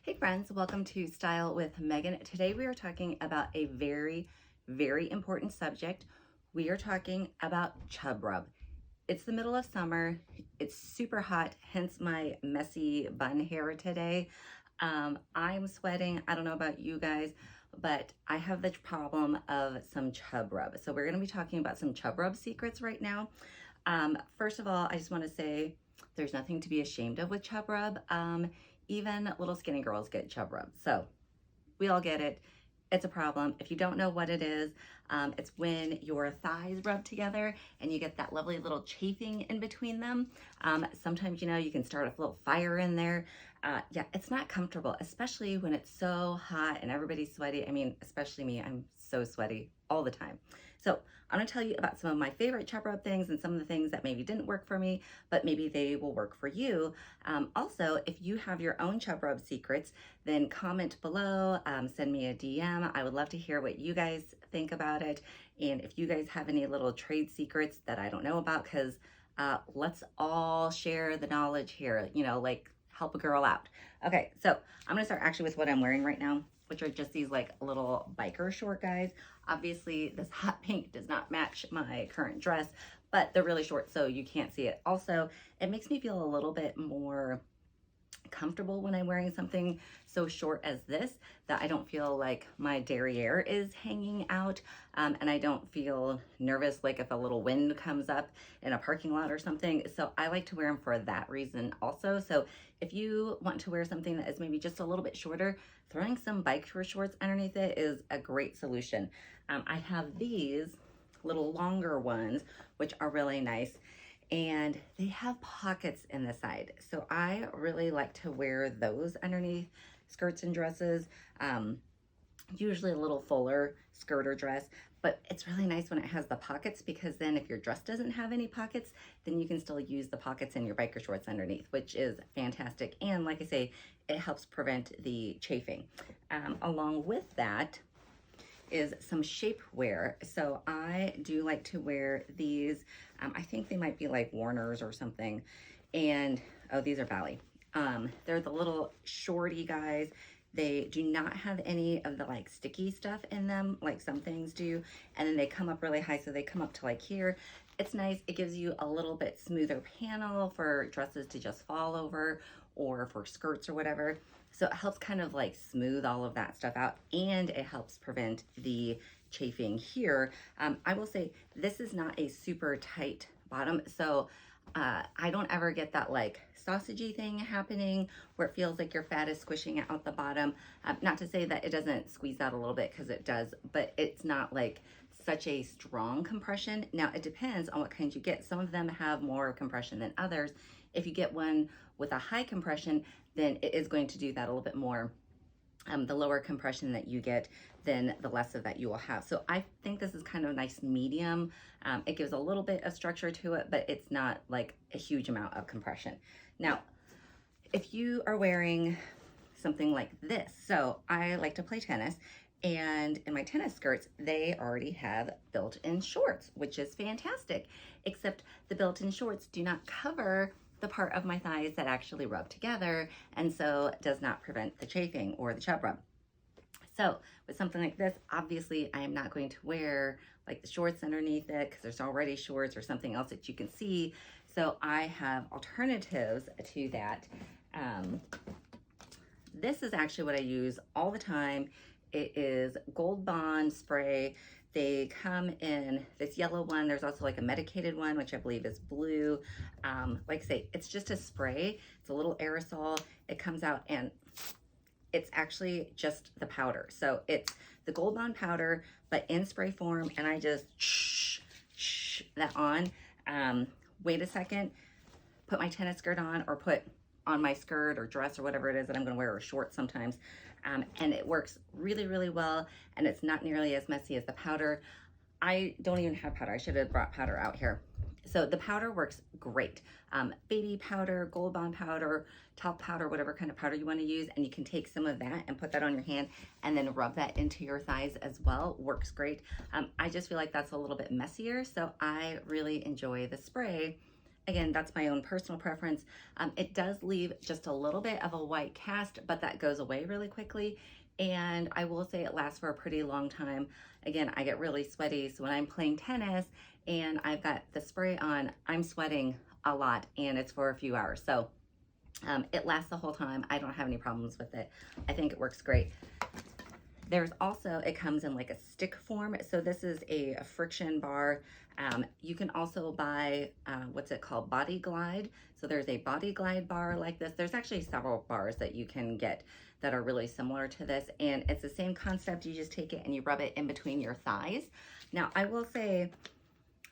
Hey friends, welcome to Style with Megan. Today we are talking about a very, very important subject. We are talking about Chub Rub. It's the middle of summer. It's super hot, hence my messy bun hair today. I'm sweating. I don't know about you guys, but I have the problem of some Chub Rub. So we're going to be talking about some Chub Rub secrets right now. First of all, I just want to say there's nothing to be ashamed of with Chub Rub. Even little skinny girls get Chub Rub. So we all get it. It's a problem. If you don't know what it is, it's when your thighs rub together and you get that lovely little chafing in between them. Sometimes, you can start a little fire in there. Yeah, it's not comfortable, especially when it's so hot and everybody's sweaty. I mean, especially me, I'm so sweaty all the time. So I'm gonna tell you about some of my favorite Chub Rub things and some of the things that maybe didn't work for me, but maybe they will work for you. Also, if you have your own Chub Rub secrets, then comment below, send me a DM. I would love to hear what you guys think about it. And if you guys have any little trade secrets that I don't know about, because let's all share the knowledge here, like help a girl out. Okay, so I'm gonna start actually with what I'm wearing right now, which are just these like little biker short guys. Obviously this hot pink does not match my current dress, but they're really short so you can't see it. Also, it makes me feel a little bit more comfortable when I'm wearing something so short as this, that I don't feel like my derriere is hanging out, and I don't feel nervous like if a little wind comes up in a parking lot or something. So I like to wear them for that reason also. So if you want to wear something that is maybe just a little bit shorter, throwing some biker shorts underneath it is a great solution. I have these little longer ones, which are really nice, and they have pockets in the side. So I really like to wear those underneath skirts and dresses. Usually a little fuller skirt or dress, but it's really nice when it has the pockets, because then if your dress doesn't have any pockets, then you can still use the pockets in your biker shorts underneath, which is fantastic. And like I say, it helps prevent the chafing. Along with that is some shapewear. So I do like to wear these. I think they might be like Warner's or something. And, oh, these are Bally. They're the little shorty guys. They do not have any of the like sticky stuff in them, like some things do. And then they come up really high, so they come up to like here. It's nice. It gives you a little bit smoother panel for dresses to just fall over, or for skirts or whatever. So it helps kind of like smooth all of that stuff out, and it helps prevent the chafing here. I will say this is not a super tight bottom, so I don't ever get that like sausagey thing happening where it feels like your fat is squishing out the bottom. Not to say that it doesn't squeeze out a little bit, because it does, but it's not like such a strong compression. Now it depends on what kind you get. Some of them have more compression than others. If you get one with a high compression, then it is going to do that a little bit more. The lower compression that you get, then the less of that you will have. So I think this is kind of a nice medium. It gives a little bit of structure to it, but it's not like a huge amount of compression. Now, if you are wearing something like this, so I like to play tennis, and in my tennis skirts, they already have built-in shorts, which is fantastic, except the built-in shorts do not cover the part of my thighs that actually rub together, and so does not prevent the chafing or the chub rub. So with something like this, obviously I am not going to wear like the shorts underneath it, because there's already shorts or something else that you can see. So I have alternatives to that. This is actually what I use all the time. It is Gold Bond spray. They come in this yellow one. There's also like a medicated one, which I believe is blue. Like I say, it's just a spray. It's a little aerosol. It comes out, and it's actually just the powder. So it's the Gold Bond powder, but in spray form. And I just shh that on. Wait a second, put my tennis skirt on, or put on my skirt or dress or whatever it is that I'm gonna wear, or shorts sometimes. And it works really, really well, and it's not nearly as messy as the powder. I don't even have powder. I should have brought powder out here. So the powder works great. Baby powder, Gold Bond powder, talc powder, whatever kind of powder you want to use, and you can take some of that and put that on your hand and then rub that into your thighs as well. Works great. I just feel like that's a little bit messier, so I really enjoy the spray again, that's my own personal preference. It does leave just a little bit of a white cast, but that goes away really quickly. And I will say it lasts for a pretty long time. Again, I get really sweaty, so when I'm playing tennis and I've got the spray on, I'm sweating a lot, and it's for a few hours. So it lasts the whole time. I don't have any problems with it. I think it works great. There's also, it comes in like a stick form. So this is a friction bar. You can also buy, what's it called? Body Glide. So there's a Body Glide bar like this. There's actually several bars that you can get that are really similar to this. And it's the same concept. You just take it and you rub it in between your thighs. Now, I will say,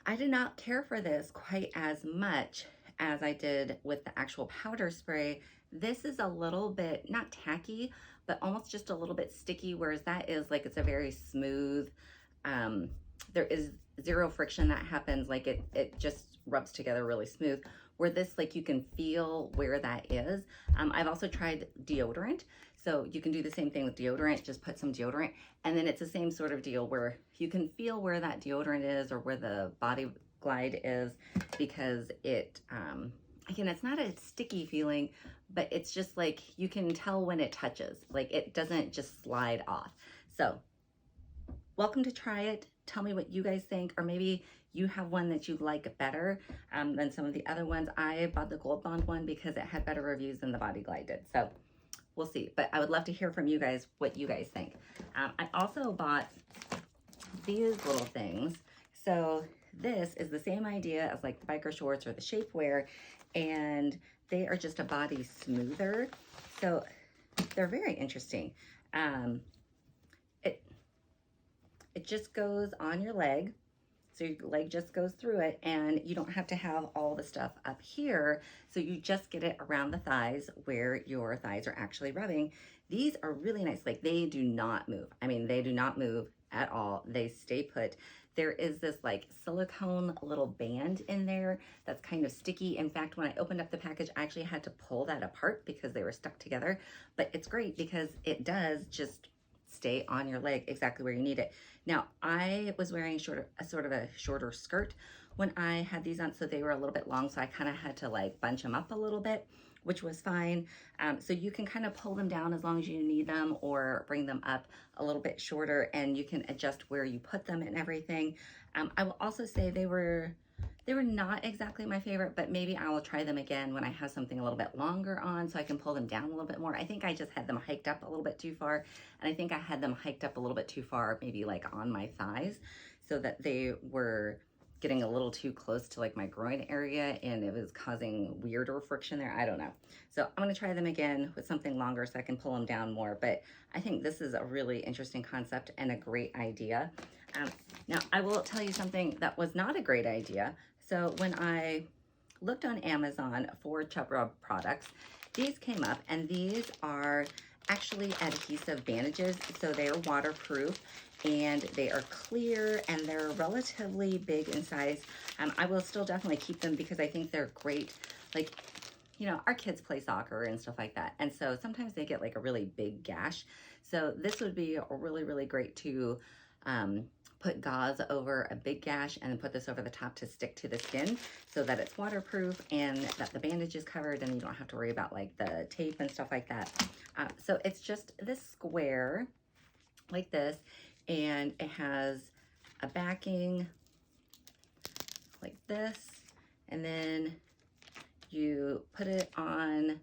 I did not care for this quite as much as I did with the actual powder spray. This is a little bit, not tacky, but almost just a little bit sticky, whereas that is like, it's a very smooth, there is zero friction that happens, like it just rubs together really smooth, where this, like, you can feel where that is. I've also tried deodorant, so you can do the same thing with deodorant, just put some deodorant, and then it's the same sort of deal where you can feel where that deodorant is or where the Body Glide is, because it, again, it's not a sticky feeling, but it's just like, you can tell when it touches, like it doesn't just slide off. So welcome to try it. Tell me what you guys think, or maybe you have one that you like better than some of the other ones. I bought the Gold Bond one because it had better reviews than the Body Glide did. So we'll see, but I would love to hear from you guys what you guys think. I also bought these little things. So this is the same idea as like the biker shorts or the shapewear, and they are just a body smoother. So they're very interesting. It just goes on your leg. So your leg just goes through it, and you don't have to have all the stuff up here. So you just get it around the thighs where your thighs are actually rubbing. These are really nice. Like, they do not move. I mean, they do not move at all. They stay put. There is this like silicone little band in there that's kind of sticky. In fact, when I opened up the package, I actually had to pull that apart because they were stuck together. But it's great because it does just stay on your leg exactly where you need it. Now, I was wearing a sort of a shorter skirt when I had these on, so they were a little bit long, so I kind of had to like bunch them up a little bit, which was fine. So you can kind of pull them down as long as you need them, or bring them up a little bit shorter, and you can adjust where you put them and everything. I will also say they were not exactly my favorite, but maybe I will try them again when I have something a little bit longer on, so I can pull them down a little bit more. I think I just had them hiked up a little bit too far, and I think I had them hiked up a little bit too far, maybe like on my thighs, so that they were getting a little too close to like my groin area, and it was causing weirder friction there. I don't know. So I'm gonna try them again with something longer so I can pull them down more, but I think this is a really interesting concept and a great idea. Now, I will tell you something that was not a great idea. So when I looked on Amazon for Chub Rub products, these came up, and these are actually adhesive bandages. So they are waterproof, and they are clear, and they're relatively big in size. I will still definitely keep them because I think they're great. Like, you know, our kids play soccer and stuff like that, and so sometimes they get like a really big gash. So this would be really, really great to put gauze over a big gash, and then put this over the top to stick to the skin so that it's waterproof and that the bandage is covered, and you don't have to worry about like the tape and stuff like that. So it's just this square like this, and it has a backing like this, and then you put it on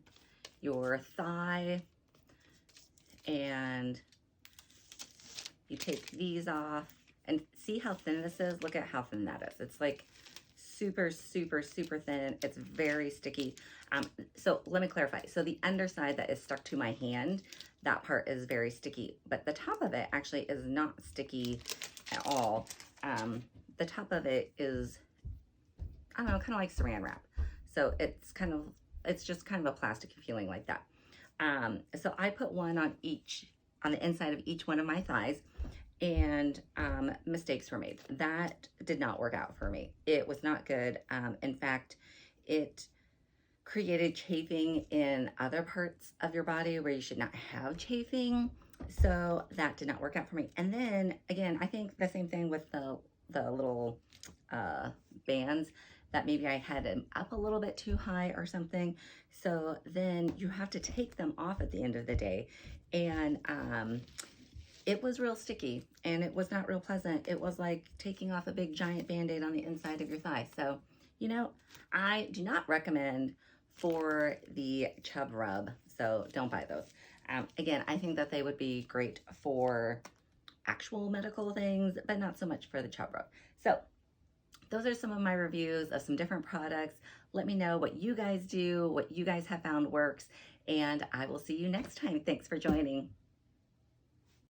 your thigh, and you take these off, and see how thin this is? Look at how thin that is. It's like super, super, super thin. It's very sticky. So let me clarify. So the underside that is stuck to my hand, that part is very sticky, but the top of it actually is not sticky at all. The top of it is, I don't know, kind of like saran wrap. So it's just kind of a plasticky feeling like that. So I put one on the inside of each one of my thighs, and mistakes were made. That did not work out for me. It was not good. In fact, it created chafing in other parts of your body where you should not have chafing. So that did not work out for me. And then again, I think the same thing with the little bands. that maybe I had them up a little bit too high or something. So then you have to take them off at the end of the day. And it was real sticky and it was not real pleasant. It was like taking off a big giant Band-Aid on the inside of your thigh. So, you know, I do not recommend for the Chub Rub, so don't buy those. Again, I think that they would be great for actual medical things, but not so much for the Chub Rub. So those are some of my reviews of some different products. Let me know what you guys do, what you guys have found works, and I will see you next time. Thanks for joining.